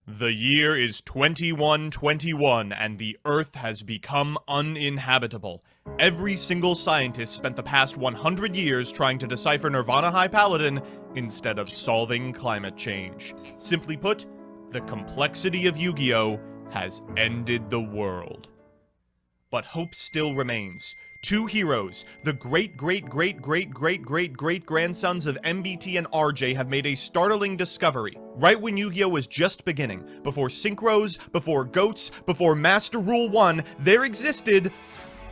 The year is 2121, and the Earth has become uninhabitable. Every single scientist spent the past 100 years trying to decipher Nirvana High Paladin instead of solving climate change. Simply put, the complexity of Yu-Gi-Oh! Has ended the world. But hope still remains. Two heroes, the great-great-great-great-great-great-great-grandsons of MBT and RJ, have made a startling discovery. Right when Yu-Gi-Oh! Was just beginning, before Synchros, before Goats, before Master Rule 1, there existed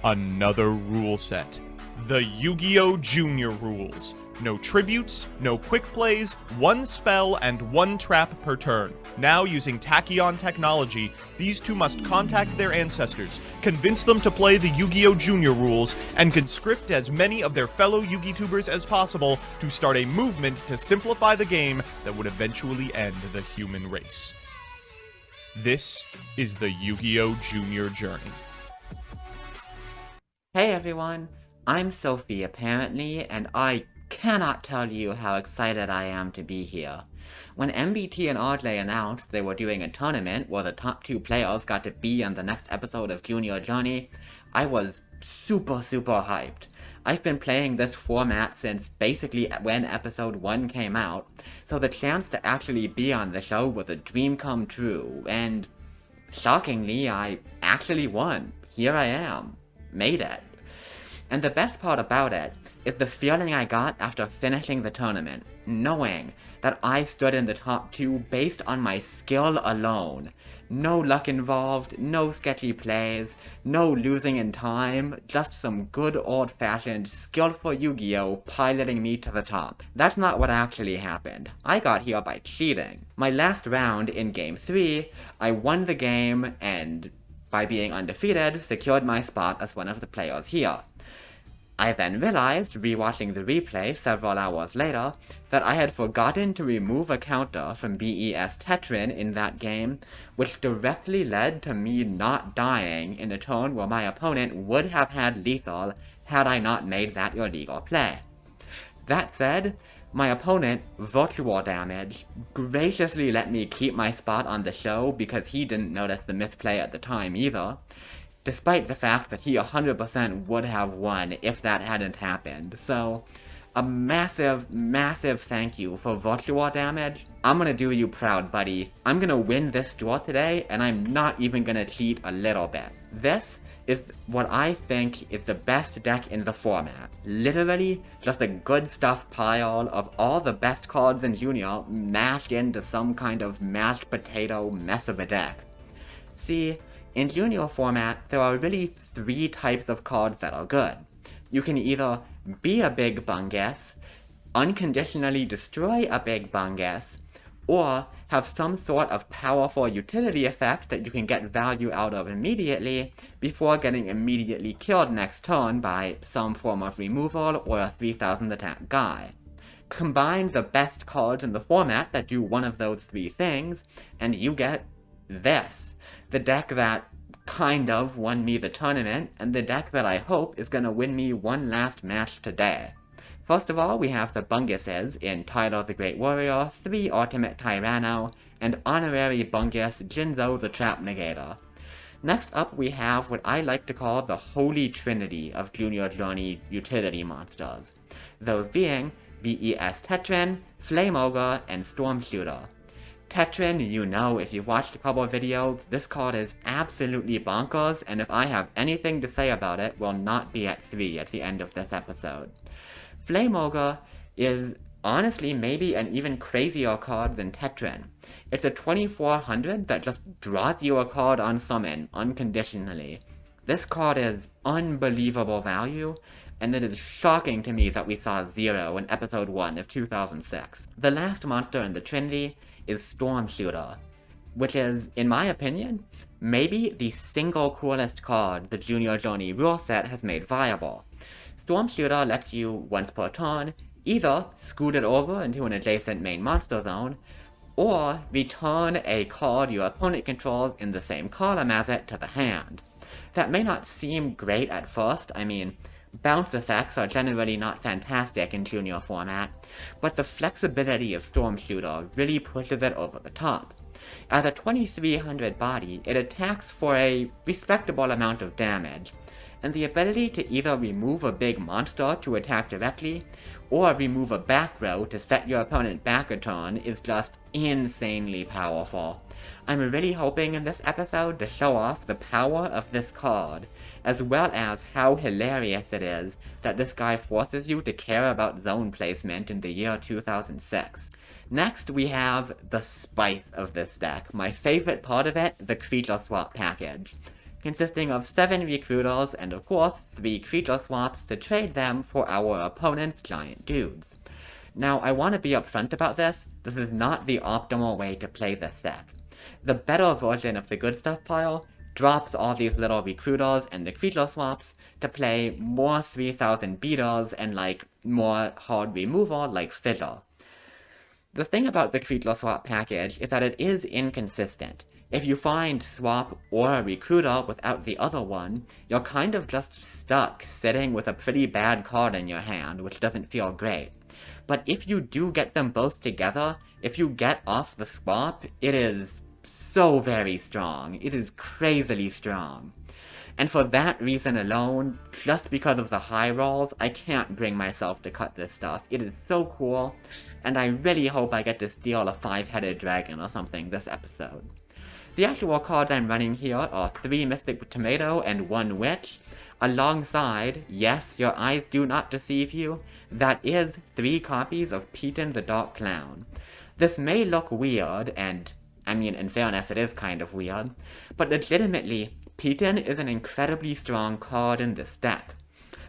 another rule set. The Yu-Gi-Oh! Junior rules. No tributes, no quick plays, one spell, and one trap per turn. Now, using Tachyon technology, these two must contact their ancestors, convince them to play the Yu-Gi-Oh! Junior rules, and conscript as many of their fellow Yu-Gi-Tubers as possible to start a movement to simplify the game that would eventually end the human race. This is the Yu-Gi-Oh! Junior journey. Hey everyone, I'm Sophie apparently, and I cannot tell you how excited I am to be here. When MBT and RJ announced they were doing a tournament where the top two players got to be on the next episode of Junior Journey, I was super hyped. I've been playing this format since basically when episode 1 came out, so the chance to actually be on the show was a dream come true, and shockingly, I actually won. Here I am. Made it. And the best part about it is the feeling I got after finishing the tournament, knowing that I stood in the top 2 based on my skill alone. No luck involved, no sketchy plays, no losing in time, just some good old-fashioned skillful Yu-Gi-Oh! Piloting me to the top. That's not what actually happened. I got here by cheating. My last round in Game 3, I won the game and, by being undefeated, secured my spot as one of the players here. I then realized, rewatching the replay several hours later, that I had forgotten to remove a counter from BES Tetrin in that game, which directly led to me not dying in a turn where my opponent would have had lethal had I not made that illegal play. That said, my opponent, Virtual Damage, graciously let me keep my spot on the show because he didn't notice the misplay at the time either, despite the fact that he 100% would have won if that hadn't happened. So, a massive thank you for Virtual Damage. I'm gonna do you proud, buddy. I'm gonna win this duel today, and I'm not even gonna cheat a little bit. This is what I think is the best deck in the format. Literally, just a good stuff pile of all the best cards in Junior mashed into some kind of mashed potato mess of a deck. See, in Junior format, there are really 3 types of cards that are good. You can either be a big bungus, unconditionally destroy a big bungus, or have some sort of powerful utility effect that you can get value out of immediately before getting immediately killed next turn by some form of removal or a 3000 attack guy. Combine the best cards in the format that do one of those 3 things, and you get this. The deck that kind of won me the tournament, and the deck that I hope is gonna win me one last match today. First of all, we have the Bunguses in Tyler the Great Warrior, 3 Ultimate Tyranno, and Honorary Bungus Jinzo the Trap Negator. Next up, we have what I like to call the Holy Trinity of Junior Journey utility monsters. Those being BES Tetrin, Flame Ogre, and Storm Shooter. Tetrin, you know if you've watched a couple of videos, this card is absolutely bonkers, and if I have anything to say about it, will not be at 3 at the end of this episode. Flame Ogre is honestly maybe an even crazier card than Tetrin. It's a 2400 that just draws you a card on summon, unconditionally. This card is unbelievable value, and it is shocking to me that we saw 0 in episode 1 of 2006. The last monster in the Trinity is Storm Shooter, which is, in my opinion, maybe the single coolest card the Junior Journey rule set has made viable. Storm Shooter lets you, once per turn, either scoot it over into an adjacent main monster zone, or return a card your opponent controls in the same column as it to the hand. That may not seem great at first. I mean, bounce effects are generally not fantastic in Junior format, but the flexibility of Storm Shooter really pushes it over the top. As a 2300 body, it attacks for a respectable amount of damage, and the ability to either remove a big monster to attack directly, or remove a back row to set your opponent back a turn is just insanely powerful. I'm really hoping in this episode to show off the power of this card, as well as how hilarious it is that this guy forces you to care about zone placement in the year 2006. Next, we have the spice of this deck, my favorite part of it, the creature swap package, consisting of 7 recruiters and of course 3 creature swaps to trade them for our opponent's giant dudes. Now, I want to be upfront about this is not the optimal way to play this deck. The better version of the good stuff pile drops all these little recruiters and the creature swaps to play more 3000 beaters and like more hard removal like fissure. The thing about the creature swap package is that it is inconsistent. If you find swap or a recruiter without the other one, you're kind of just stuck sitting with a pretty bad card in your hand, which doesn't feel great. But if you do get them both together, if you get off the swap, it is so very strong. It is crazily strong. And for that reason alone, just because of the high rolls, I can't bring myself to cut this stuff. It is so cool, and I really hope I get to steal a 5-headed dragon or something this episode. The actual cards I'm running here are 3 Mystic Tomato and 1 Witch, alongside, yes, your eyes do not deceive you, that is 3 copies of Peyton the Dark Clown. This may look weird, and, I mean, in fairness, it is kind of weird, but legitimately, Peyton is an incredibly strong card in this deck.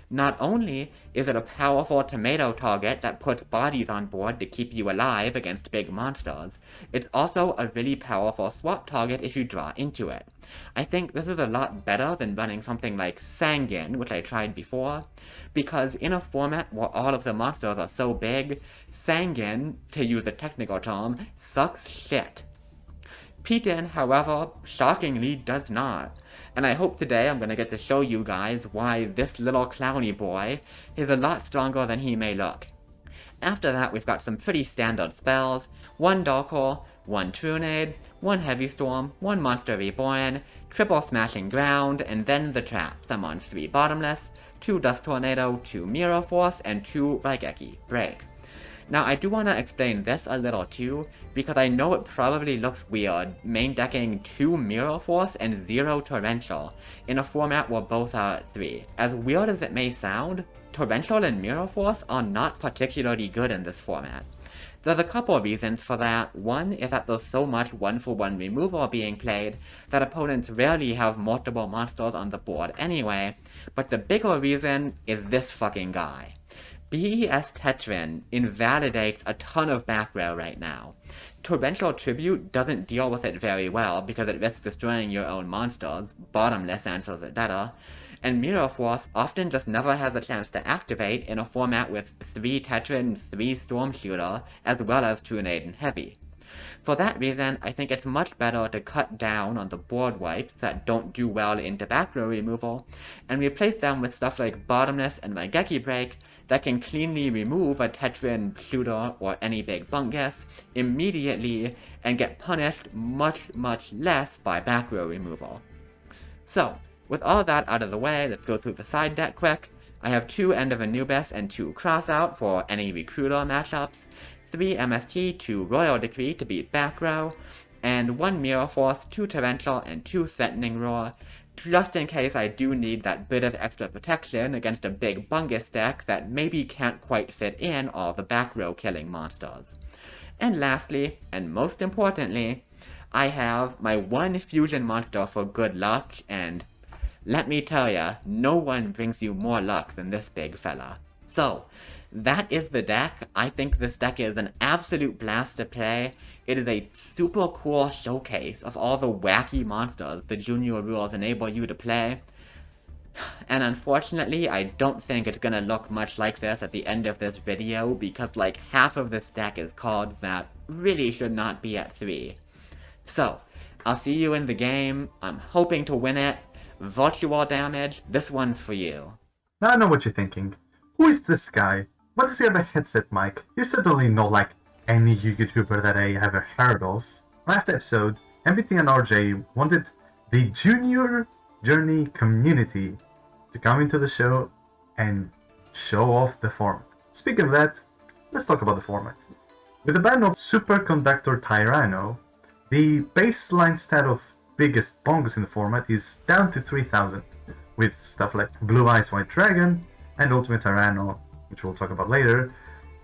Not only is it a powerful tomato target that puts bodies on board to keep you alive against big monsters, it's also a really powerful swap target if you draw into it. I think this is a lot better than running something like Sanguine, which I tried before, because in a format where all of the monsters are so big, Sanguine, to use a technical term, sucks shit. Peyton, however, shockingly does not. And I hope today I'm going to get to show you guys why this little clowny boy is a lot stronger than he may look. After that, we've got some pretty standard spells: 1 Dark Hole, 1 Trunade, 1 Heavy Storm, 1 Monster Reborn, triple Smashing Ground, and then the traps. I'm on 3 Bottomless, 2 Dust Tornado, 2 Mirror Force, and 2 Raigeki Break. Now, I do want to explain this a little too, because I know it probably looks weird main decking 2 Mirror Force and 0 Torrential in a format where both are at 3. As weird as it may sound, Torrential and Mirror Force are not particularly good in this format. There's a couple of reasons for that. One is that there's so much 1-for-1 removal being played that opponents rarely have multiple monsters on the board anyway, but the bigger reason is this fucking guy. BES Tetrin invalidates a ton of back row right now. Torrential Tribute doesn't deal with it very well because it risks destroying your own monsters, Bottomless answers it better, and Mirror Force often just never has a chance to activate in a format with 3 Tetrin, 3 Storm Shooter, as well as Trunade and Heavy. For that reason, I think it's much better to cut down on the board wipes that don't do well into back row removal, and replace them with stuff like Bottomless and Raigeki Break, that can cleanly remove a Tetrin, Shooter, or any big bungus immediately and get punished much less by back row removal. So, with all that out of the way, let's go through the side deck quick. I have 2 End of Anubis and 2 Crossout for any recruiter matchups, 3 MST, 2 Royal Decree to beat back row, and 1 Mirror Force, 2 Torrential, and 2 Threatening Roar, just in case I do need that bit of extra protection against a big bungus deck that maybe can't quite fit in all the back row killing monsters. And lastly, and most importantly, I have my 1 fusion monster for good luck, and let me tell ya, no one brings you more luck than this big fella. So, that is the deck. I think this deck is an absolute blast to play. It is a super cool showcase of all the wacky monsters the junior rules enable you to play. And unfortunately, I don't think it's gonna look much like this at the end of this video, because like half of this deck is cards that really should not be at 3. So, I'll see you in the game. I'm hoping to win it. Virtual damage, this one's for you. Now I know what you're thinking. Who is this guy? What does he have a headset mic? You certainly know like any YouTuber that I ever heard of. Last episode, MBT and RJ wanted the Junior Journey community to come into the show and show off the format. Speaking of that, let's talk about the format. With the ban of Superconductor Tyranno, the baseline stat of biggest bongus in the format is down to 3000, with stuff like Blue Eyes White Dragon and Ultimate Tyranno, which we'll talk about later,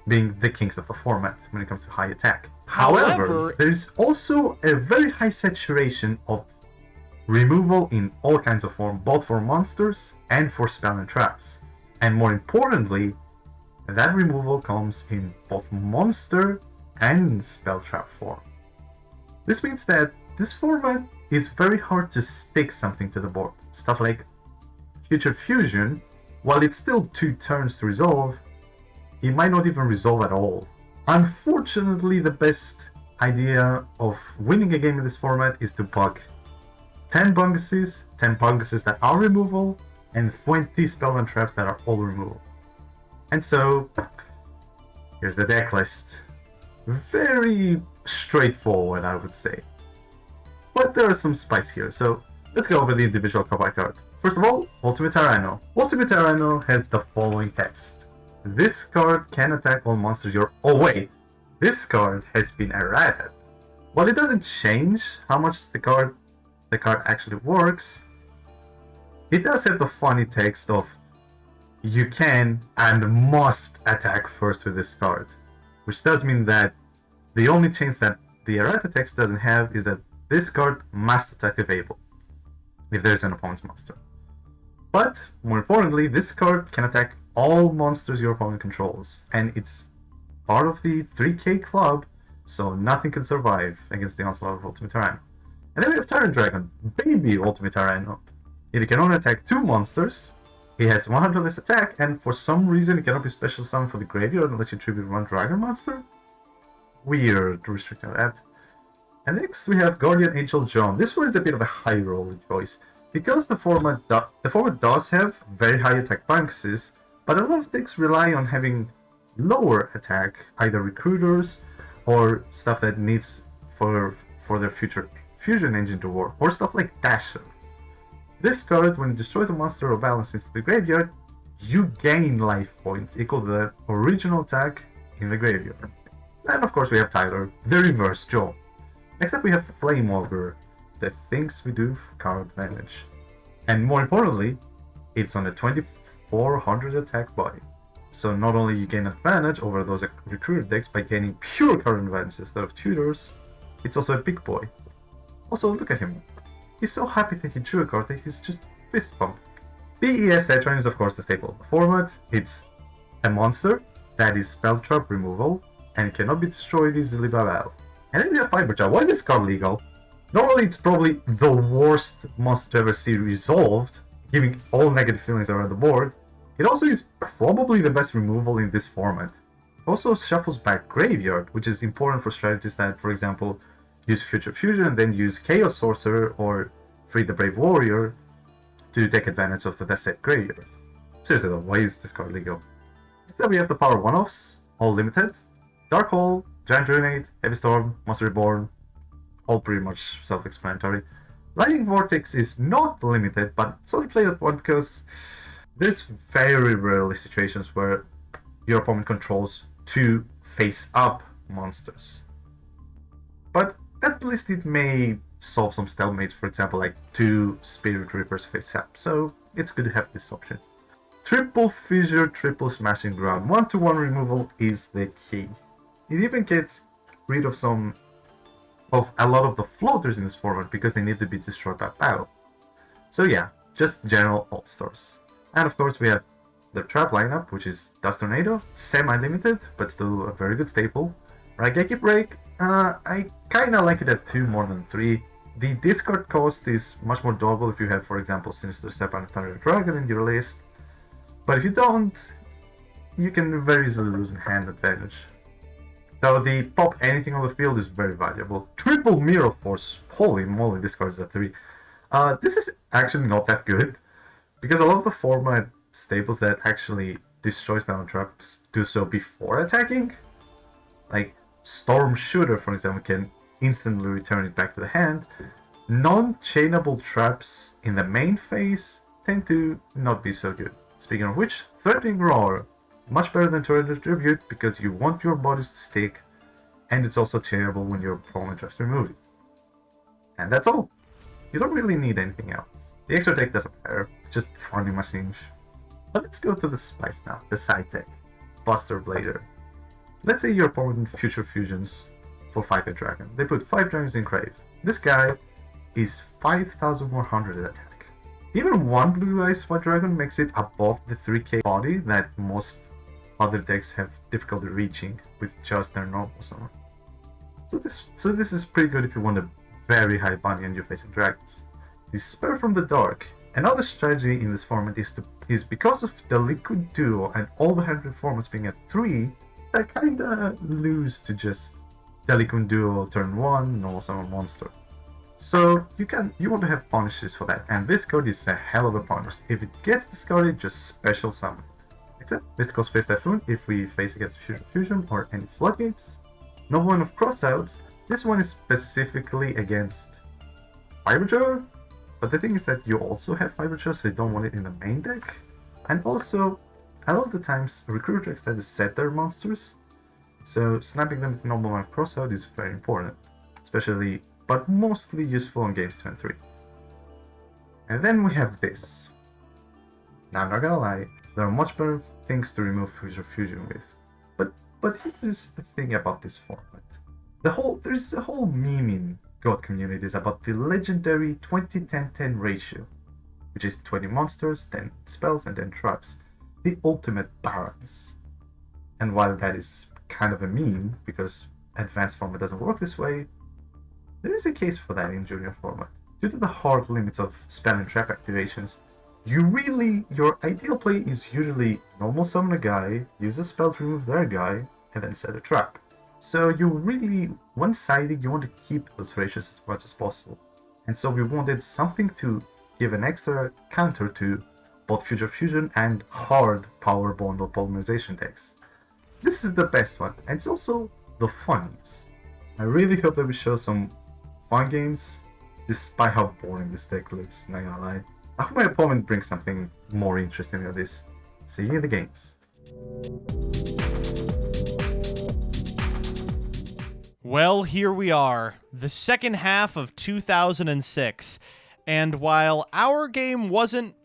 being the kings of the format when it comes to high attack. However, there is also a very high saturation of removal in all kinds of form, both for monsters and for spell and traps. And more importantly, that removal comes in both monster and spell trap form. This means that this format is very hard to stick something to the board. Stuff like Future Fusion, while it's still 2 turns to resolve, it might not even resolve at all. Unfortunately, the best idea of winning a game in this format is to bug 10 bunguses that are removal, and 20 spell and traps that are all removal. And so, here's the deck list. Very straightforward, I would say. But there are some spice here, so let's go over the individual card by card. First of all, Ultimate Tyranno. Ultimate Tyranno has the following text. This card can attack all monsters you're... Oh wait, this card has been errated. While it doesn't change how much the card actually works, it does have the funny text of you can and must attack first with this card, which does mean that the only change that the errata text doesn't have is that this card must attack if able, if there's an opponent's monster. But more importantly, this card can attack all monsters your opponent controls, and it's part of the 3K club, so nothing can survive against the onslaught of Ultimate Tyranno. And then we have Tyrant Dragon, baby Ultimate Tyranno. It can only attack 2 monsters, it has 100 less attack, and for some reason it cannot be special summoned for the graveyard unless you tribute 1 dragon monster? Weird restricting that. And next we have Guardian Angel John. This one is a bit of a high roll choice, because the format does have very high attack bonuses, but a lot of decks rely on having lower attack, either recruiters or stuff that needs for their future fusion engine to work, or stuff like Dasher. This card, when it destroys a monster or balances into the graveyard, you gain life points equal to the original attack in the graveyard. And of course we have Tyler, the reverse Joe. Next up we have Flame Ogre, the things we do for card advantage. And more importantly, it's on a 2400 attack body. So not only you gain advantage over those recruited decks by gaining pure card advantage instead of tutors, it's also a big boy. Also, look at him. He's so happy that he drew a card that he's just fist pumping. BES Tetron is of course the staple of the format. It's a monster that is spell trap removal and cannot be destroyed easily by battle. And then we have Fiberjaw. Why is this card legal? Not only it's probably the worst monster to ever see resolved, giving all negative feelings around the board, it also is probably the best removal in this format. It also shuffles back Graveyard, which is important for strategies that, for example, use Future Fusion and then use Chaos Sorcerer or Free the Brave Warrior to take advantage of the set Graveyard. Seriously though, why is this card legal? Instead we have the Power 1-offs, all limited, Dark Hole, Giant Drenade, Heavy Storm, Monster Reborn, all pretty much self-explanatory. Lightning Vortex is not limited, but it's only played at 1 because there's very rarely situations where your opponent controls 2 face-up monsters. But at least it may solve some stalemates, for example, like 2 Spirit Reapers face-up, so it's good to have this option. Triple Fissure, Triple Smashing Ground. 1-to-1 removal is the key. It even gets rid of a lot of the floaters in this format because they need to be destroyed by battle. So yeah, just general all-stars. And of course we have the trap lineup, which is Dust Tornado, semi-limited, but still a very good staple. Raigeki Break, I kinda like it at 2 more than 3. The discard cost is much more doable if you have, for example, Sinister Step and Thunder Dragon in your list. But if you don't, you can very easily lose in hand advantage. Though the pop anything on the field is very valuable. Triple Mirror Force, holy moly, this card is at 3. This is actually not that good, because a lot of the format staples that actually destroy spell traps do so before attacking. Like Storm Shooter, for example, can instantly return it back to the hand, non-chainable traps in the main phase tend to not be so good. Speaking of which, Threatening Roar, much better than Torrential Tribute because you want your bodies to stick, and it's also chainable when your opponent tries to remove it. And that's all. You don't really need anything else. The extra tech doesn't matter, it's just farming machines. But let's go to the spice now, the side tech. Buster Blader. Let's say your opponent Future Fusions for 5 Dragon. They put 5 dragons in Crave. This guy is 5100 attack. Even one Blue Eyes White Dragon makes it above the 3k body that most other decks have difficulty reaching with just their normal summon. So this is pretty good if you want a very high bounty and you're facing dragons. Despair from the Dark. Another strategy in this format is because of the Liquid Duo and all the 100 formats being at 3, I kinda lose to just the Liquid Duo turn 1, normal summon monster. So you want to have punishes for that, and this card is a hell of a punish. If it gets discarded, just special summon it. Except Mystical Space Typhoon if we face against Future Fusion or any Floodgates. No one of Crossout. This one is specifically against Fiberjar, but the thing is that you also have Fiberjar, so you don't want it in the main deck. And also, a lot of the times, recruiter decks try to set their monsters, so snapping them with normal and Crossout is very important, especially, but mostly useful on games 2 and 3. And then we have this. Now, I'm not gonna lie, there are much better things to remove Future Fusion with. But here's the thing about this format. There's a whole meme in God communities about the legendary 20-10-10 ratio, which is 20 monsters, 10 spells, and 10 traps. The ultimate balance. And while that is kind of a meme, because advanced format doesn't work this way, there is a case for that in junior format. Due to the hard limits of spell and trap activations, your ideal play is usually normal summon a guy, use a spell to remove their guy, and then set a trap. So you really, one-sided, you want to keep those ratios as much as possible. And so we wanted something to give an extra counter to both Future Fusion and hard power bundle polymerization decks. This is the best one, and it's also the funniest. I really hope that we show some fun games, despite how boring this deck looks, not gonna lie. I hope my opponent brings something more interesting than this. See you in the games. Well, here we are, the second half of 2006, and while our game wasn't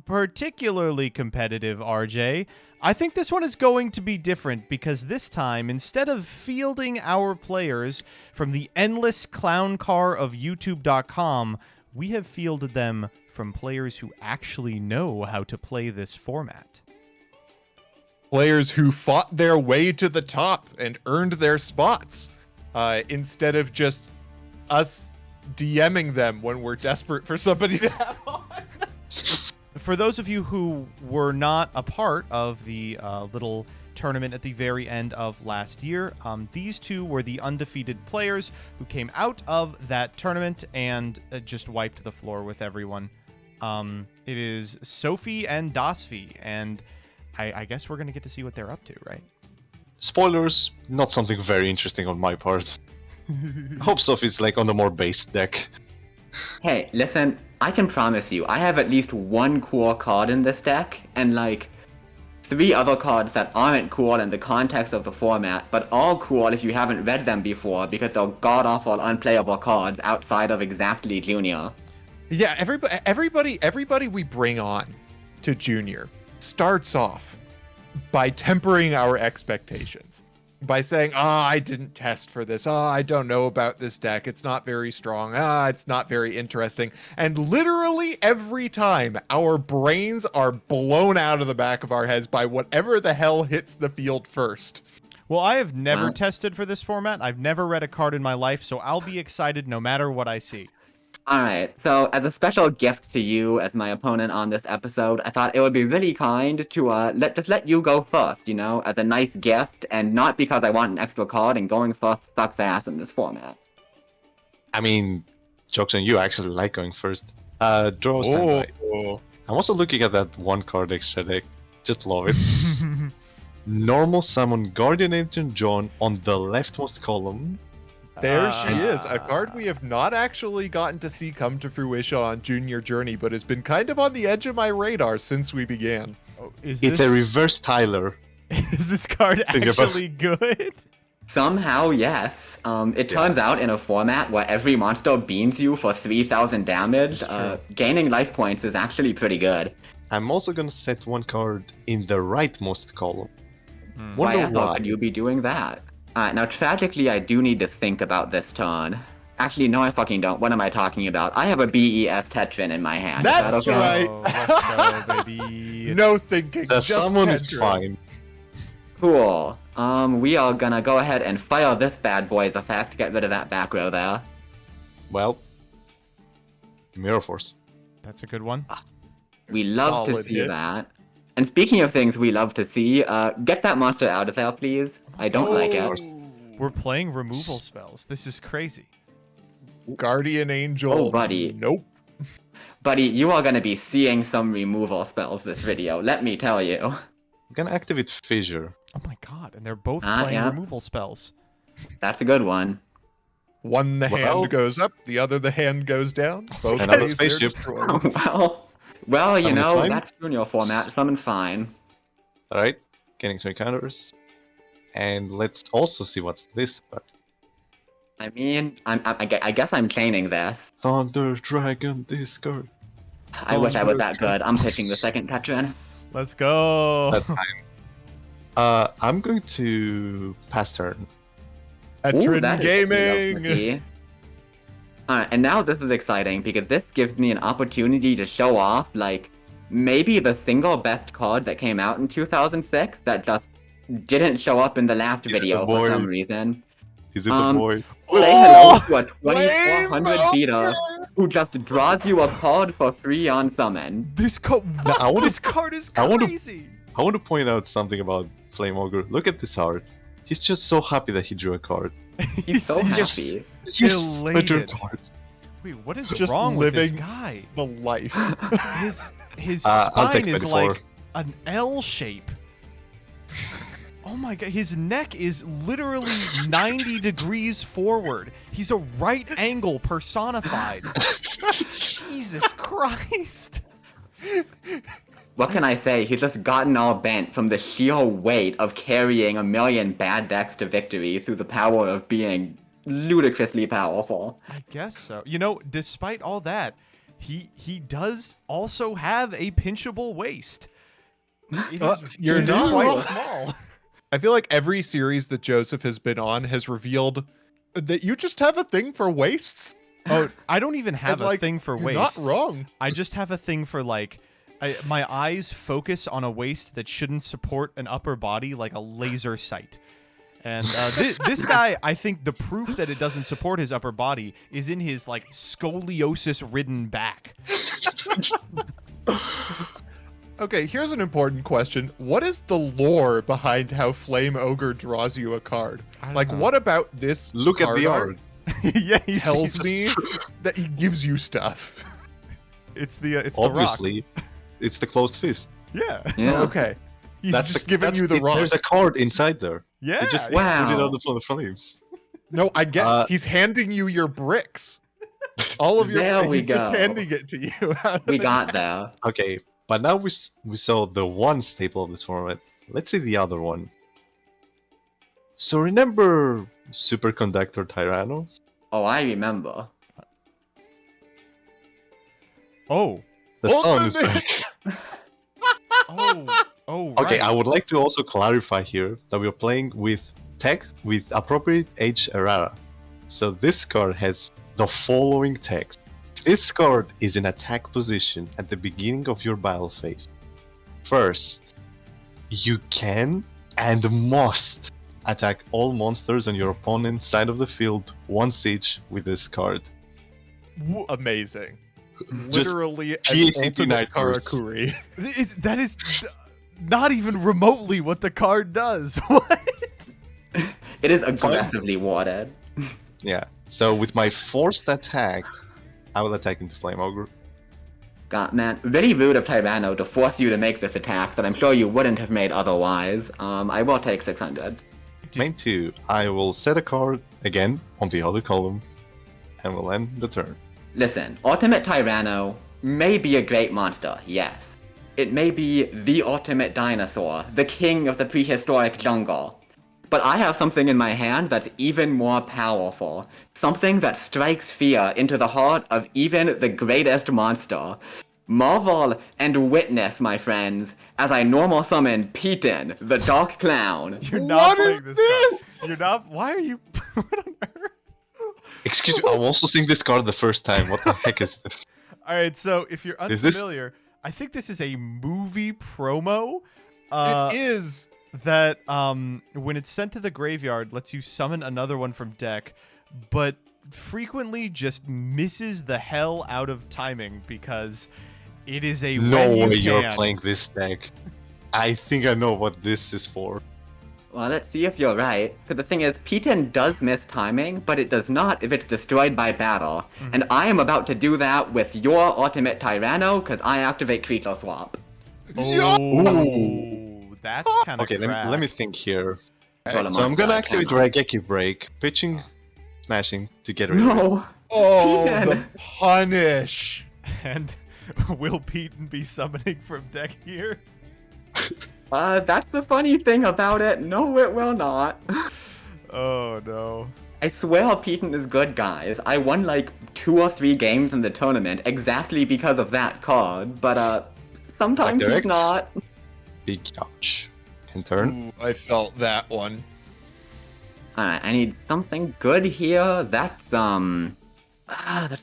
particularly competitive, RJ, I think this one is going to be different because this time, instead of fielding our players from the endless clown car of YouTube.com, we have fielded them from players who actually know how to play this format. Players who fought their way to the top and earned their spots, instead of just us DMing them when we're desperate for somebody to have on. For those of you who were not a part of the little tournament at the very end of last year, these two were the undefeated players who came out of that tournament and just wiped the floor with everyone. It is Sophie and Dasvi, and I guess we're going to get to see what they're up to, right? Spoilers, not something very interesting on my part. I hope Sophie's like on the more base deck. Hey, listen, I can promise you, I have at least one cool card in this deck, and like 3 other cards that aren't cool in the context of the format, but all cool if you haven't read them before because they're god-awful unplayable cards outside of exactly Junior. Yeah, everybody we bring on to Junior starts off by tempering our expectations. By saying, I didn't test for this. I don't know about this deck. It's not very strong. It's not very interesting. And literally every time, our brains are blown out of the back of our heads by whatever the hell hits the field first. Well, I have never tested for this format. I've never read a card in my life, so I'll be excited no matter what I see. Alright, so as a special gift to you as my opponent on this episode, I thought it would be really kind to let you go first, you know, as a nice gift, and not because I want an extra card, and going first sucks ass in this format. I mean, joke's on you, I actually like going first. Draw standby. I'm also looking at that one card extra deck. Just love it. Normal summon Guardian Agent John on the leftmost column. There she is, a card we have not actually gotten to see come to fruition on Junior Journey, but has been kind of on the edge of my radar since we began. Oh, is It's this, a reverse Tyler. is this card Think about- actually good? Somehow, yes. It turns out in a format where every monster beans you for 3,000 damage, gaining life points is actually pretty good. I'm also gonna set one card in the rightmost column. Why Wonder the hell why. could you be doing that? Now tragically, I do need to think about this turn. Actually, no, I fucking don't. What am I talking about? I have a BES Tetrin in my hand. Is that That's okay? right. Oh, let's go, baby. No thinking, The just summon is Tendrin. fine. Cool. We are gonna go ahead and fire this bad boy's effect. Get rid of that back row there. Well, Mirror Force. That's a good one. We love to Solid see hit. that. And speaking of things we love to see, get that monster out of there, please. I don't like it. We're playing removal spells. This is crazy. Guardian Angel. Oh, buddy. Nope. Buddy, you are gonna be seeing some removal spells this video, let me tell you. I'm gonna activate Fissure. Oh my god, and they're both Ah, playing yeah. removal spells. That's a good one. One the Well- hand goes up, the other the hand goes down. Both Another ways they're spaceship. destroyed. well, you Summon know, fine? that's Junior format, summon fine. Alright, getting 2 counters. And let's also see what's this. But I mean, I guess I'm chaining this. Thunder Dragon discard. I wish I was that good. I'm pitching the second Tetrin. Let's go. That time. I'm going to pass turn. Etrin that is what we love to Gaming. see. Alright, and now this is exciting because this gives me an opportunity to show off, like, maybe the single best card that came out in 2006 that just didn't show up in the last Is it video the for boy? some reason. Is it the Um, boy? Say Oh! hello to a 2400 Flame beater who just draws you a card for free on summon. This card. No, I wanna- This card is I wanna- crazy. I want to point out something about Flame Ogre. Look at this art. He's just so happy that he drew a card. He's so Yes. happy. Yes, I drew a Elated. card. Wait, what is Just wrong with this living- guy? The life. His I'll take spine is 24. like an L shape. Oh my god, his neck is literally 90 degrees forward. He's a right angle personified. Jesus Christ. What can I say? He's just gotten all bent from the sheer weight of carrying a million bad decks to victory through the power of being ludicrously powerful. I guess so. You know, despite all that, he does also have a pinchable waist. It is, You're it is not quite wrong. small. I feel like every series that Joseph has been on has revealed that you just have a thing for waists. Oh, I don't even have And, a like, thing for you're waists. not wrong. I just have a thing for like, my eyes focus on a waist that shouldn't support an upper body like a laser sight. And this guy, I think the proof that it doesn't support his upper body is in his like scoliosis-ridden back. Okay, here's an important question. What is the lore behind how Flame Ogre draws you a card? I don't Like, know. what about this Look at card the art art. Yeah, tells me that he gives you stuff? it's the rock. Obviously, it's the closed fist. Yeah, Yeah. Okay. He's just giving that's you the rock. There's a card inside there. yeah. They just Wow. put it on the flames. No, I get. Uh, He's handing you your bricks. All of your. There we he's just go. handing it to you. We got there. Okay, but now we saw the one staple of this format. Let's see the other one. So remember Superconductor Tyranno? Oh, I remember. Oh, The Oh, sun the is thing. back. oh, Okay, right. I would like to also clarify here that we are playing with text with appropriate age errata. So this card has the following text. This card is in attack position at the beginning of your battle phase. First, you can and must attack all monsters on your opponent's side of the field once each with this card. Amazing. Just Literally an PhD ultimate nightmares. Karakuri. That is not even remotely what the card does. What? It is aggressively warded. Yeah. So with my forced attack, I will attack into Flame Ogre. God, man, very rude of Tyranno to force you to make this attack that I'm sure you wouldn't have made otherwise. I will take 600. Main 2. I will set a card again on the other column, and we'll end the turn. Listen, Ultimate Tyranno may be a great monster, yes. It may be the ultimate dinosaur, the king of the prehistoric jungle. But I have something in my hand that's even more powerful. Something that strikes fear into the heart of even the greatest monster. Marvel and witness, my friends, as I normal summon Peaton, the Dark Clown. You're not What is playing this? card. You're not. Why are you? What on earth? Excuse me, I'm also seeing this card the first time. What the heck is this? All right, so if you're Is this- unfamiliar, I think this is a movie promo. It is. That when it's sent to the graveyard, lets you summon another one from deck, but frequently just misses the hell out of timing because it is a No when way you you're can. playing this deck. I think I know what this is for. Well, let's see if you're right. Because the thing is, Peaton does miss timing, but it does not if it's destroyed by battle. And I am about to do that with your Ultimate Tyranno, because I activate Creature Swap. Oh, that's kind of Okay, let me think here. Control a So I'm monster, gonna I activate cannot. Raigeki Break, pitching, smashing to get rid of it. No! Oh, Peaton. the punish. And will Peyton be summoning from deck here? That's the funny thing about it. No, it will not. Oh no. I swear Peaton is good, guys. I won like 2 or 3 games in the tournament exactly because of that card, but sometimes he's Direct? not. Big ouch. In turn. Ooh, I felt that one. Alright, I need something good here. That's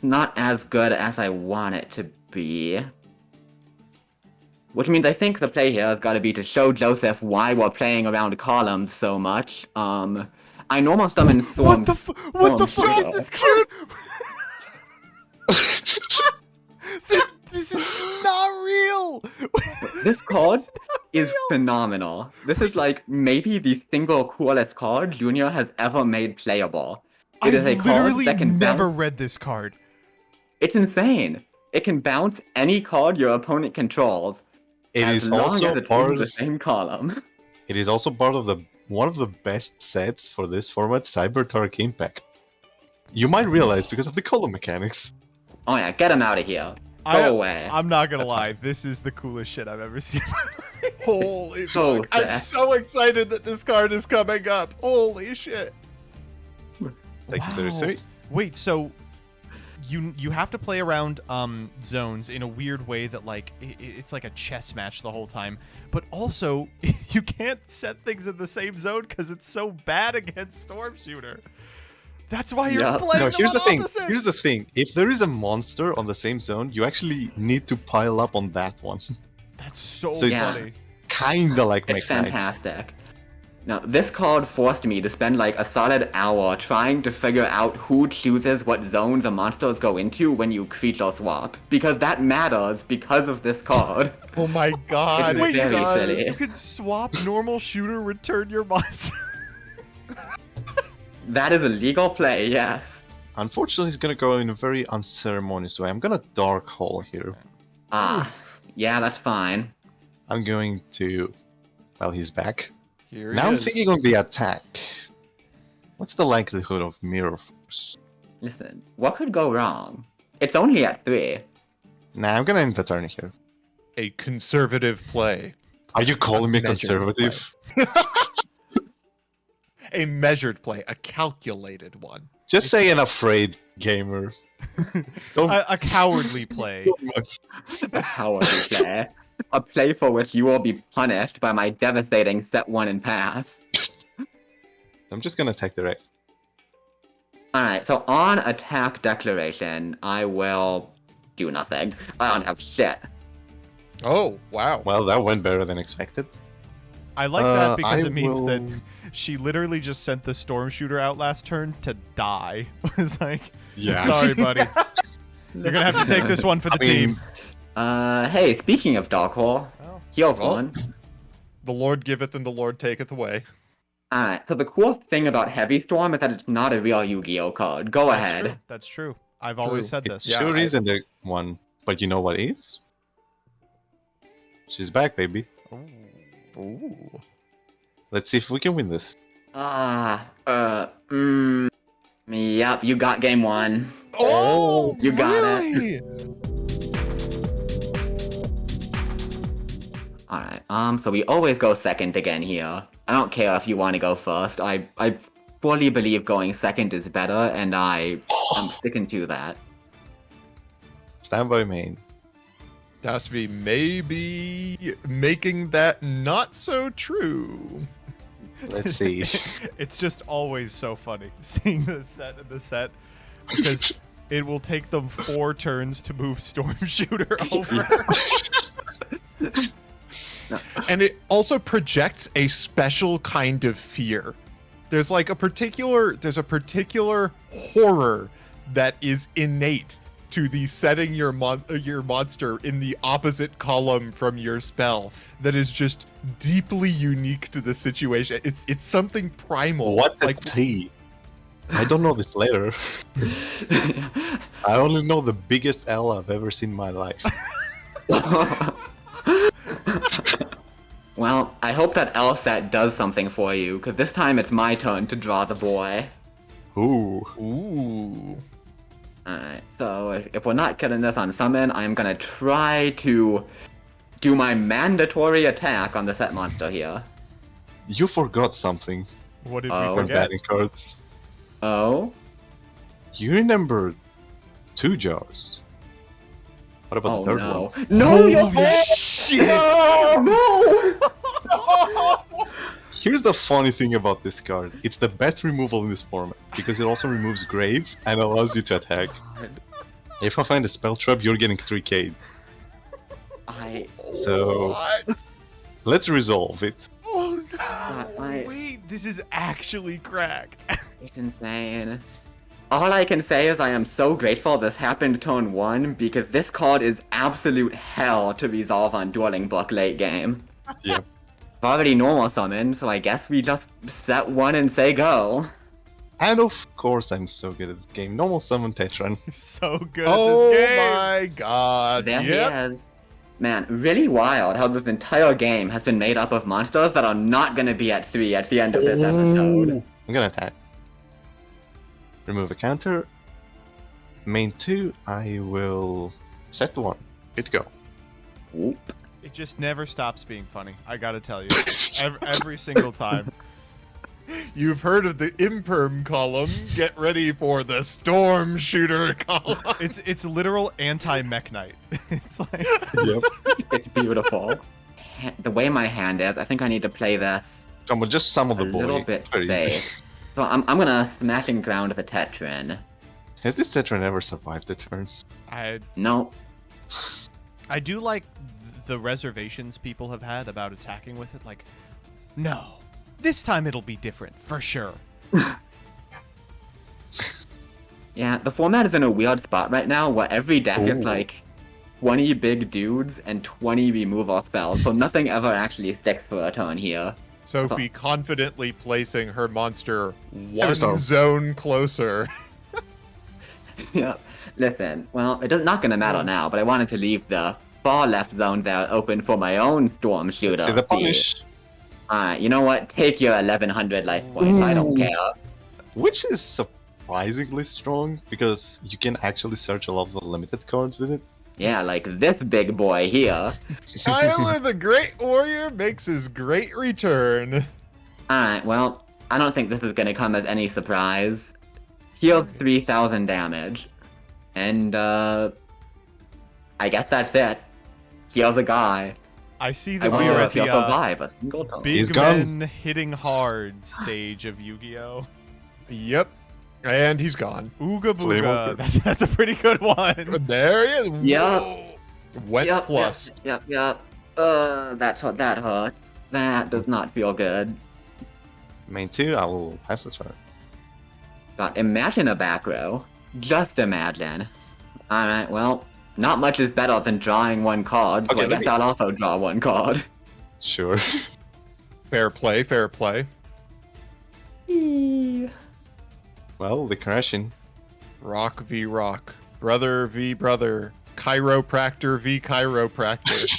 not as good as I want it to be. Which means I think the play here has got to be to show Joseph why we're playing around columns so much. I normal summon Storm. What the Storm fuck? Shadow. This is not real. This card is phenomenal. This is like maybe the single coolest card Junior has ever made playable. It is a card literally that can never bounce. read this card. It's insane. It can bounce any card your opponent controls. It as is long also as it's part in the of, same column. it is also part of the one of the best sets for this format, Cyber Dark Impact. You might realize because of the column mechanics. Oh yeah, get him out of here. Go away. I'm not gonna That's lie. This is the coolest shit I've ever seen. Holy So fuck. I'm sad. so excited that this card is coming up. Holy shit. Thank you, 33. Wait, so you have to play around zones in a weird way that like it's like a chess match the whole time, but also you can't set things in the same zone because it's so bad against Storm Shooter. That's why you're Yeah. playing No, them here's on the thing. opposites. Here's the thing. If there is a monster on the same zone, you actually need to pile up on that one. That's so, So it's- funny. Kinda like It's mechanics. fantastic. Now, this card forced me to spend like a solid hour trying to figure out who chooses what zone the monsters go into when you creature swap. Because that matters because of this card. Oh my god. It's Wait, very you, silly. you can swap normal shooter, return your monster. That is a legal play, yes. Unfortunately, he's gonna go in a very unceremonious way. I'm gonna Dark Hole here. Ah, yeah, that's fine. I'm going to... Well, he's back. Here he Now I'm is. thinking of the attack. What's the likelihood of Mirror Force? Listen, what could go wrong? It's only at 3. Nah, I'm gonna end the turn here. A conservative play. Are you calling me Measured conservative? A measured play, a calculated one. Just say an afraid gamer. Don't A cowardly play. do much. A cowardly play. A play for which you will be punished by my devastating set 1 and pass. I'm just gonna attack the right. Alright, so on attack declaration, I will do nothing. I don't have shit. Oh, wow. Well, that went better than expected. I like that because I it means that will- she literally just sent the Storm Shooter out last turn to die. It's like, Yeah. sorry, buddy. You're gonna have to take this one for the I mean, team. Hey, speaking of Dark Hole, Oh. here's Oh. one. The Lord giveth and the Lord taketh away. Alright, so the cool thing about Heavy Storm is that it's not a real Yu-Gi-Oh card. Go That's ahead. true. That's true. I've always True. said it this. Yeah, sure I- isn't the one, but you know what is? She's back, baby. Ooh. Ooh. Let's see if we can win this. Yep, you got game 1. Oh, you got really? Alright, so we always go second again here. I don't care if you want to go first. I fully believe going second is better, and I'm sticking to that. Stand by main. Dasby may be making that not so true. Let's see. It's just always so funny seeing the set because it will take them 4 turns to move Storm Shooter over. And it also projects a special kind of fear. There's like a particular horror that is innate to the setting your monster in the opposite column from your spell that is just deeply unique to the situation. It's something primal. What the like tea? I don't know this letter. I only know the biggest L I've ever seen in my life. Well, I hope that LSAT does something for you, because this time it's my turn to draw the boy. Ooh. Alright, so if we're not getting this on summon, I'm gonna try to do my mandatory attack on the set monster here. You forgot something What did Oh, we when forget? batting cards. Oh? You remember 2 jars. What about Oh the third no. one? No, you're shit! No! Here's the funny thing about this card. It's the best removal in this format, because it also removes Grave and allows you to attack. If I find a spell trap, you're getting 3K. So, What? let's resolve it. Oh no. Wait, this is actually cracked. It's insane. All I can say is I am so grateful this happened turn 1, because this card is absolute hell to resolve on Dueling Book late game. Yep. I've already normal summoned, so I guess we just set 1 and say go. And of course, I'm so good at this game. Normal summon Tetran. You're so good Oh at this game. my god. There Yep. he is. Man, really wild how this entire game has been made up of monsters that are not gonna be at 3 at the end of this episode. I'm gonna attack. Remove a counter. Main 2, I will set 1. Good to go. Oop. It just never stops being funny. I gotta tell you, every single time. You've heard of the imperm column. Get ready for the storm shooter column. It's literal anti-mech knight. It's like Yep. It's beautiful. The way my hand is, I think I need to play this Come on, just summon a the boy. little bit Very easy. safe. So I'm gonna smashing ground with a Tetran. Has this Tetran ever survived the turn? No. I do like the reservations people have had about attacking with it. Like, no, this time it'll be different for sure. Yeah, the format is in a weird spot right now where every deck is Ooh. like 20 big dudes and 20 removal spells, so nothing ever actually sticks for a turn here. Sophie confidently placing her monster one Everstorm. zone closer. Yep. Listen, well, it's not gonna matter now, but I wanted to leave the far left zone there open for my own storm shooter. See the punish. Alright, you know what? Take your 1100 life points, I don't care. Which is surprisingly strong, because you can actually search a lot of the limited cards with it. Yeah, like this big boy here. Tyler the Great Warrior makes his great return. Alright, well, I don't think this is gonna come as any surprise. Healed 3000 damage. And, I guess that's it. Heals a guy. I see I that we wonder are if at he'll the survive a single turn. He's big gone. men hitting hard stage of Yu-Gi-Oh! Yep. And he's gone. Ooga Flame booga. over. That's a pretty good one. There he is. Yep. Whoa. Wet Yep, plus. Yep. That hurts. That does not feel good. Main 2, I will pass this one. God, imagine a back row. Just imagine. Alright, well, not much is better than drawing one card, so Okay, I let guess me- I'll also draw one card. Sure. Fair play, fair play. Well, the crashing. Rock v rock. Brother v brother. Chiropractor v chiropractor.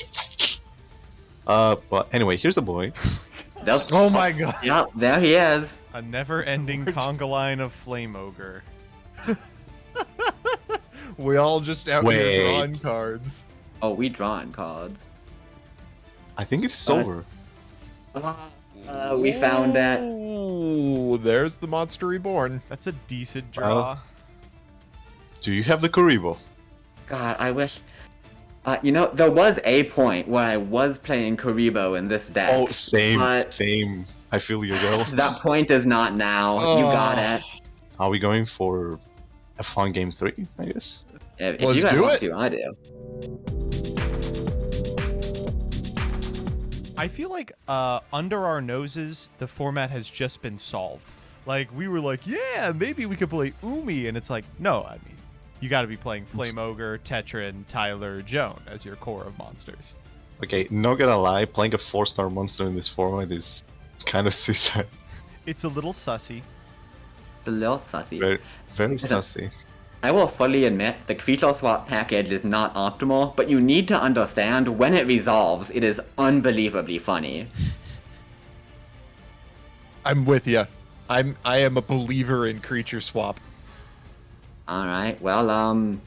But anyway, here's the boy. Nope. Oh my god. Yep, there he is. A never-ending conga line of Flame Ogre. We all just out Wait. here drawing cards. Oh, we drawing cards. I think it's Uh, over. We found that. Ooh, there's the monster reborn. That's a decent draw. Do you have the Kuribo? God, I wish. You know, there was a point where I was playing Karibo in this deck. Oh, same, but same. I feel you, girl. that point is not now. You got it. Are we going for a fun game 3, I guess? If Let's you guys do want it. to, I do. I feel like under our noses, the format has just been solved. Like, we were like, yeah, maybe we could play Umi, and it's like, no, I mean, you got to be playing Flame Ogre, Tetran, Tyler, Joan as your core of monsters. Okay, not gonna lie, playing a 4-star monster in this format is kind of suicide. It's a little sussy. It's a little sussy. Very, very It's a- sussy. I will fully admit the creature swap package is not optimal, but you need to understand when it resolves, it is unbelievably funny. I'm with you. I am a believer in creature swap. Alright, well,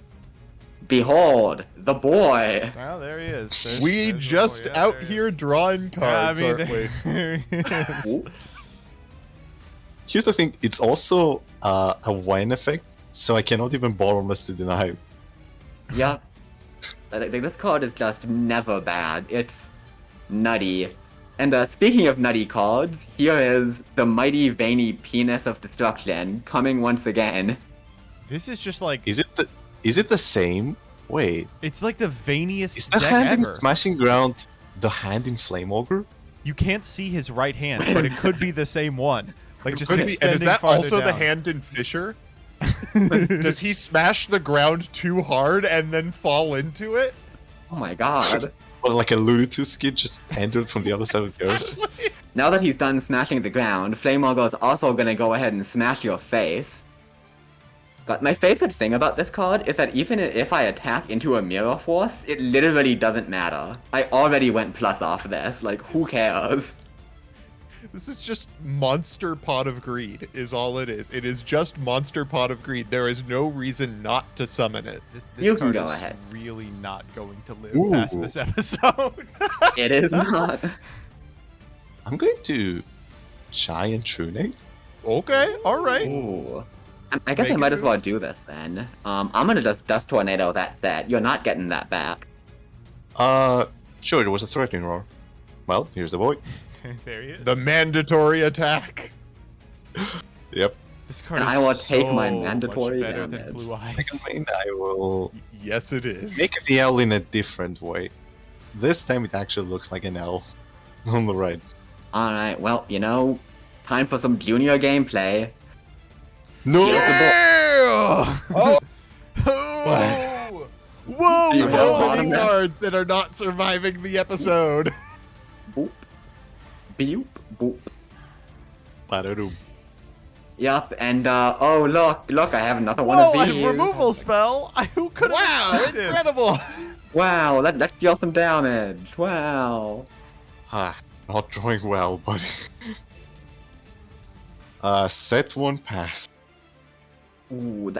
behold, the boy! Well, there he is. We just out here drawing cards, aren't we? there he is. Ooh. Here's the thing, it's also a wine effect, so I cannot even bottomless to deny. Yep. Like, this card is just never bad. It's nutty. And speaking of nutty cards, here is the mighty veiny penis of destruction coming once again. This is just like, Is it the same? Wait, it's like the veiniest is the deck hand in ever. Smashing Ground the hand in Flame Ogre? You can't see his right hand, but it could be the same one. Like, just Could be- and extending is that farther also the down. hand in Fisher? Does he smash the ground too hard and then fall into it? Oh my god. Or like a Looney Tunes skid just entered from the other side of the earth? Now that he's done smashing the ground, Flame Ogre's also gonna go ahead and smash your face. But my favorite thing about this card is that even if I attack into a Mirror Force, it literally doesn't matter. I already went plus off this, like, who cares? This is just Monster Pot of Greed, is all it is. It is just Monster Pot of Greed. There is no reason not to summon it. This You can card go is ahead. really not going to live Ooh. past this episode. It is not. I'm going to Giant Trunate. Okay, alright. Ooh. I guess I Make might it as well do this then. I'm gonna just Dust Tornado that set. You're not getting that back. Sure, it was a threatening roar. Well, here's the boy. There he is. The mandatory attack. Yep. This card And is I will take my so mandatory much better damage. than Blue Eyes. Second main, I will Yes, it is. make the L in a different way. This time it actually looks like an L on the right. Alright, well, you know, time for some junior gameplay. No! Yeah! Oh, Oh! Whoa! You so have many bottom cards that are not surviving the episode. Boop. Beep. Boop. Ba-da-doom. Yup, and oh look, I have another one Whoa, of a these. removal spell! Who could have Wow, expected? incredible. Wow, let's deal some damage. Wow. Not drawing well, buddy. Set 1 pass. Ooh,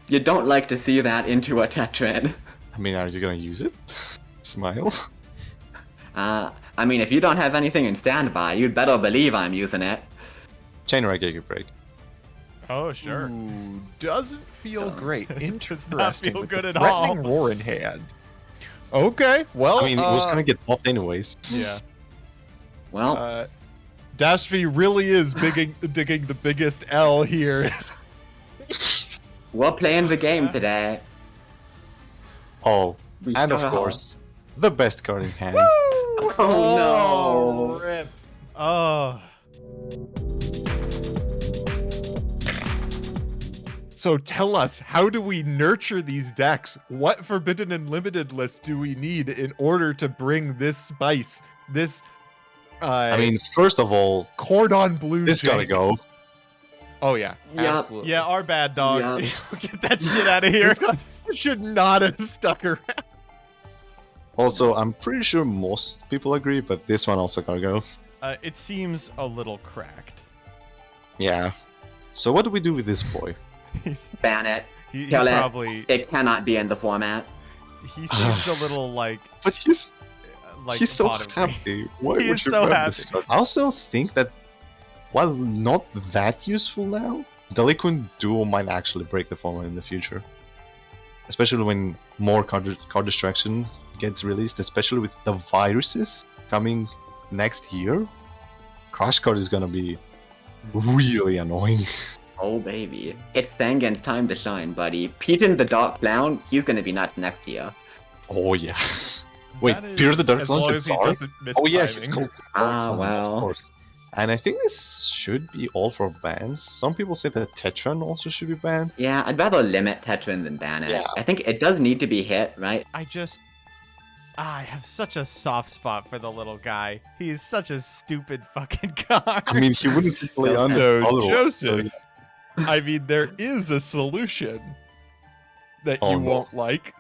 you don't like to see that into a Tetran. I mean, are you gonna use it? Smile. I mean, if you don't have anything in standby, you'd better believe I'm using it. Chainride Giga Break. Oh, sure. Ooh, doesn't feel great. Does Interesting. not feel with good the at all. threatening roar in hand. Okay, well, I mean, it was gonna get popped anyways. Yeah. Well, Dashvi really is digging the biggest L here. we're playing the game today. Oh, We and of start off- course, the best card in hand. Oh no! Rip. Oh. So tell us, how do we nurture these decks? What Forbidden and Limited lists do we need in order to bring this spice, this I mean, first of all, cordon bleu? this gotta jank? go. Oh yeah, Yup. absolutely. Yeah, our bad dog. Yeah. Get that shit out of here. This guy should not have stuck around. Also, I'm pretty sure most people agree, but this one also gotta go. It seems a little cracked. Yeah. So what do we do with this boy? He's, Ban it. he Kill it. probably It cannot be in the format. he seems a little But he's like so pot of happy. Why He would is you so run this happy. card? I also think that while not that useful now, Delinquent Duo might actually break the format in the future. Especially when more card distraction gets released, especially with the viruses coming next year. Crash Card is gonna be really annoying. Oh, baby. It's Sangan's time to shine, buddy. Pigeon the Dark Clown, he's gonna be nuts next year. Oh yeah. Wait, That is- Peter the Dark As Clown long is as he dark? doesn't miss Oh yeah, he's timing. called Ah, Dark Clown, well. of course. And I think this should be all for bans. Some people say that Tetran also should be banned. Yeah, I'd rather limit Tetran than ban it. Yeah. I think it does need to be hit, right? I have such a soft spot for the little guy. He is such a stupid fucking card. I mean, he wouldn't play under So, otherwise, Joseph, yeah. I mean, there is a solution that Oh, you no. won't like.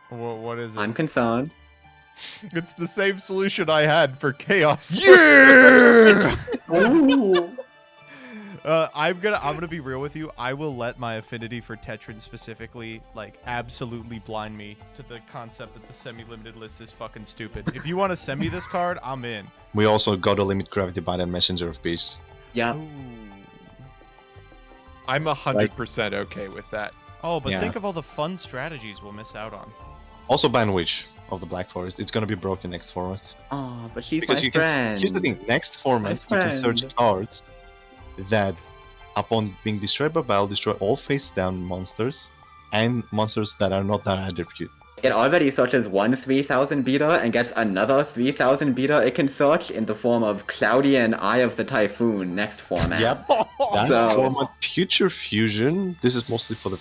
What is it? I'm concerned. It's the same solution I had for Chaos. Yeah! Ooh. I'm gonna be real with you. I will let my affinity for Tetran specifically, like, absolutely blind me to the concept that the semi-limited list is fucking stupid. If you want to send me this card, I'm in. We also got to limit Gravity Bind and Messenger of Beasts. Yeah. Ooh. I'm 100% okay with that. Oh, but Yeah. think of all the fun strategies we'll miss out on. Also ban Witch of the Black Forest. It's gonna be broken next format. Oh, but she's Because my you friend. can. Here's the thing. Next format, you can search friend. cards that, upon being destroyed by battle, destroy all face-down monsters and monsters that are not that attribute. It already searches one 3000 beta and gets another 3000 beta it can search in the form of Cloudian Eye of the Typhoon next format. Yep. That So- format, Future Fusion. This is mostly for the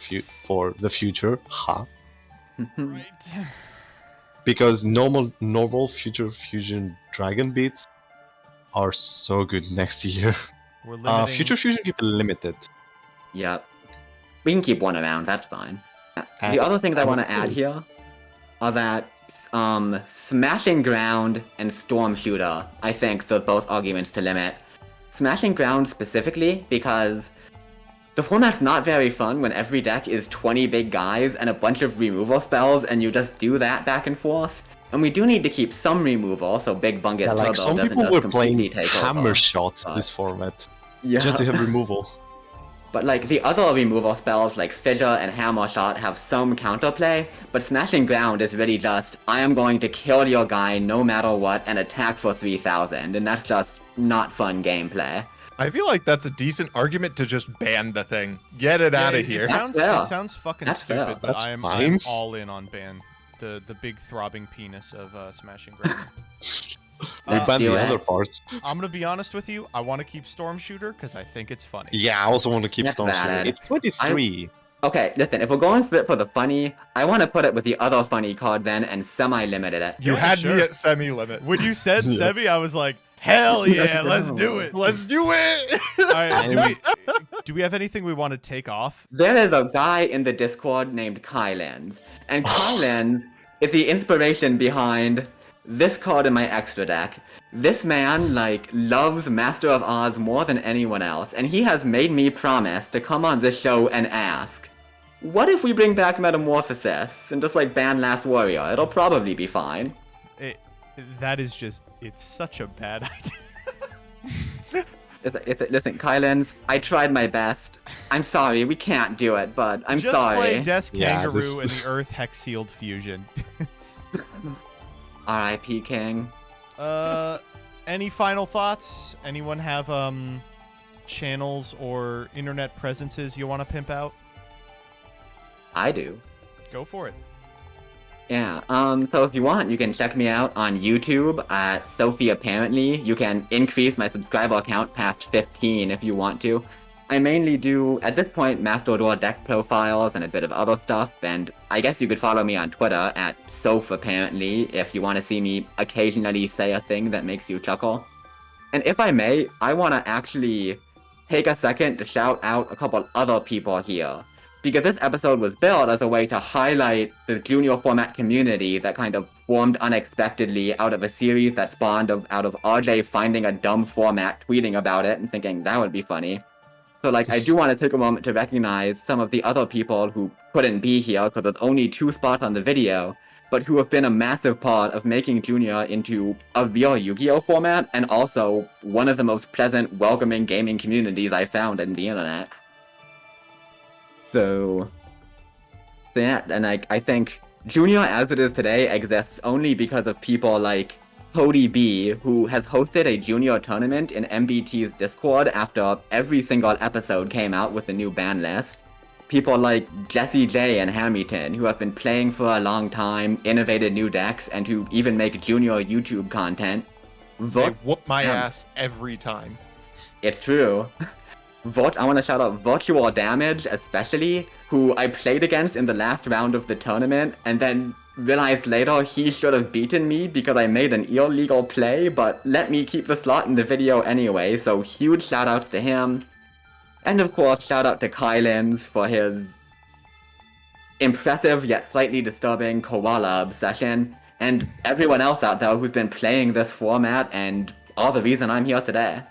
future. Ha. Right. Because normal Future Fusion Dragon Beats are so good next year. We're limiting... Future Fusion keep it limited. Yep. We can keep one around, that's fine. The And- other things I and want to cool. add here are that Smashing Ground and Storm Shooter, I think they're both arguments to limit. Smashing Ground specifically because the format's not very fun when every deck is 20 big guys and a bunch of removal spells and you just do that back and forth. And we do need to keep some removal so Big Bungus Yeah, like Turbo some doesn't people just were completely playing take Hammer over. Shot but- this format Yeah. just to have removal. But like the other removal spells like Fissure and Hammer Shot have some counterplay, but Smashing Ground is really just, I am going to kill your guy no matter what and attack for 3000, and that's just not fun gameplay. I feel like that's a decent argument to just ban the thing. Get it out of here. That's fair. It sounds fucking That's stupid, fair. but That's I'm fine. all in on ban. The big throbbing penis of Smashing Ground. We Let's banned do the it. other parts. I'm gonna be honest with you. I want to keep Storm Shooter because I think it's funny. Yeah, I also want to keep That's Stone valid. Shooter. It's 23. Okay, listen, if we're going for it for the funny, I want to put it with the other funny card then and semi-limited it. You Yeah, had sure. me at semi-limit. When you said Yeah. Sebi, I was like, hell yeah, let's do it. Let's do it! All right, do we have anything we want to take off? There is a guy in the Discord named Kylens, and Kylens is the inspiration behind this card in my extra deck. This man, like, loves Master of Oz more than anyone else, and he has made me promise to come on this show and ask, what if we bring back Metamorphosis and just, like, ban Last Warrior? It'll probably be fine. That is just, it's such a bad idea. Listen, Kylens, I tried my best. I'm sorry, we can't do it, but I'm Just sorry. play Desk Yeah, Kangaroo this- and the Earth Hex Sealed Fusion. R.I.P. King. Any final thoughts? Anyone have channels or internet presences you want to pimp out? I do. Go for it. Yeah, so if you want, you can check me out on YouTube at Sophie Apparently. You can increase my subscriber count past 15 if you want to. I mainly do, at this point, Master Duel deck profiles and a bit of other stuff, and I guess you could follow me on Twitter at Soph Apparently if you want to see me occasionally say a thing that makes you chuckle. And if I may, I want to actually take a second to shout out a couple other people here. Because this episode was built as a way to highlight the junior format community that kind of formed unexpectedly out of a series that spawned out of RJ finding a dumb format, tweeting about it, and thinking that would be funny. So, like, I do want to take a moment to recognize some of the other people who couldn't be here because there's only 2 spots on the video, but who have been a massive part of making Junior into a real Yu-Gi-Oh! Format, and also one of the most pleasant, welcoming gaming communities I found in the internet. So yeah, and I think Junior as it is today exists only because of people like Cody B, who has hosted a Junior tournament in MBT's Discord after every single episode came out with the new ban list. People like Jesse J and Hamilton, who have been playing for a long time, innovated new decks, and who even make Junior YouTube content. They whoop my ass every time. It's true. I want to shout out Virtual Damage, especially, who I played against in the last round of the tournament, and then realized later he should have beaten me because I made an illegal play, but let me keep the slot in the video anyway, so huge shoutouts to him. And of course, shout out to Kylins for his impressive yet slightly disturbing koala obsession, and everyone else out there who's been playing this format and all the reason I'm here today.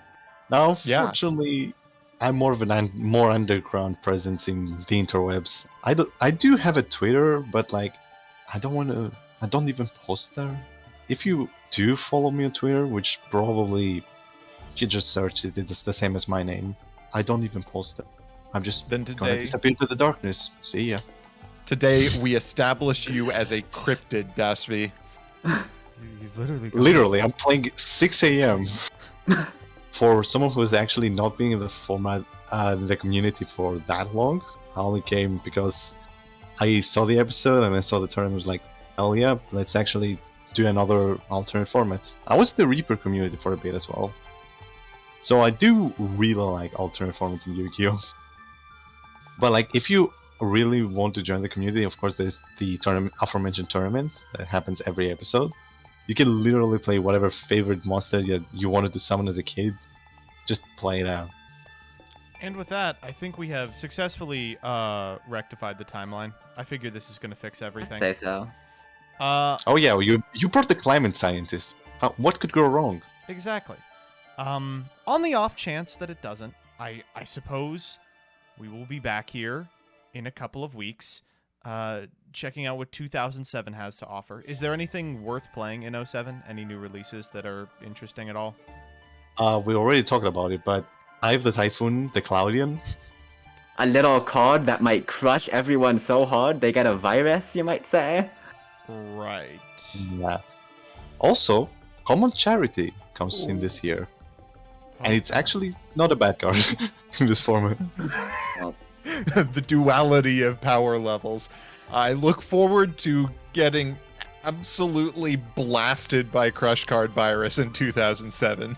Now, fortunately, I'm more of a more underground presence in the interwebs. I do have a Twitter, but like, I don't even post there. If you do follow me on Twitter, which probably you just search it, it's the same as my name. I don't even post it. I'm just gonna disappear into the darkness. See ya. Today we establish you as a cryptid, Dasvi. He's literally. Literally, I'm playing 6 a.m. For someone who's actually not being in the format, the community for that long. I only came because I saw the episode and I saw the tournament. Was like, hell yeah, let's actually do another alternate format. I was in the Reaper community for a bit as well. So I do really like alternate formats in Yu-Gi-Oh! But like, if you really want to join the community, of course there's the aforementioned tournament that happens every episode. You can literally play whatever favorite monster that you wanted to summon as a kid. Just play it out. And with that, I think we have successfully rectified the timeline. I figure this is going to fix everything. I'd say so. Oh yeah, you brought the climate scientist. What could go wrong? Exactly. On the off chance that it doesn't, I suppose we will be back here in a couple of weeks, checking out what 2007 has to offer. Is there anything worth playing in 07? Any new releases that are interesting at all? We already talked about it, but I have the Typhoon, the Cloudian. A little card that might crush everyone so hard they get a virus, you might say. Right. Yeah. Also, Common Charity comes in this year. And it's actually not a bad card in this format. The duality of power levels. I look forward to getting absolutely blasted by Crush Card Virus in 2007.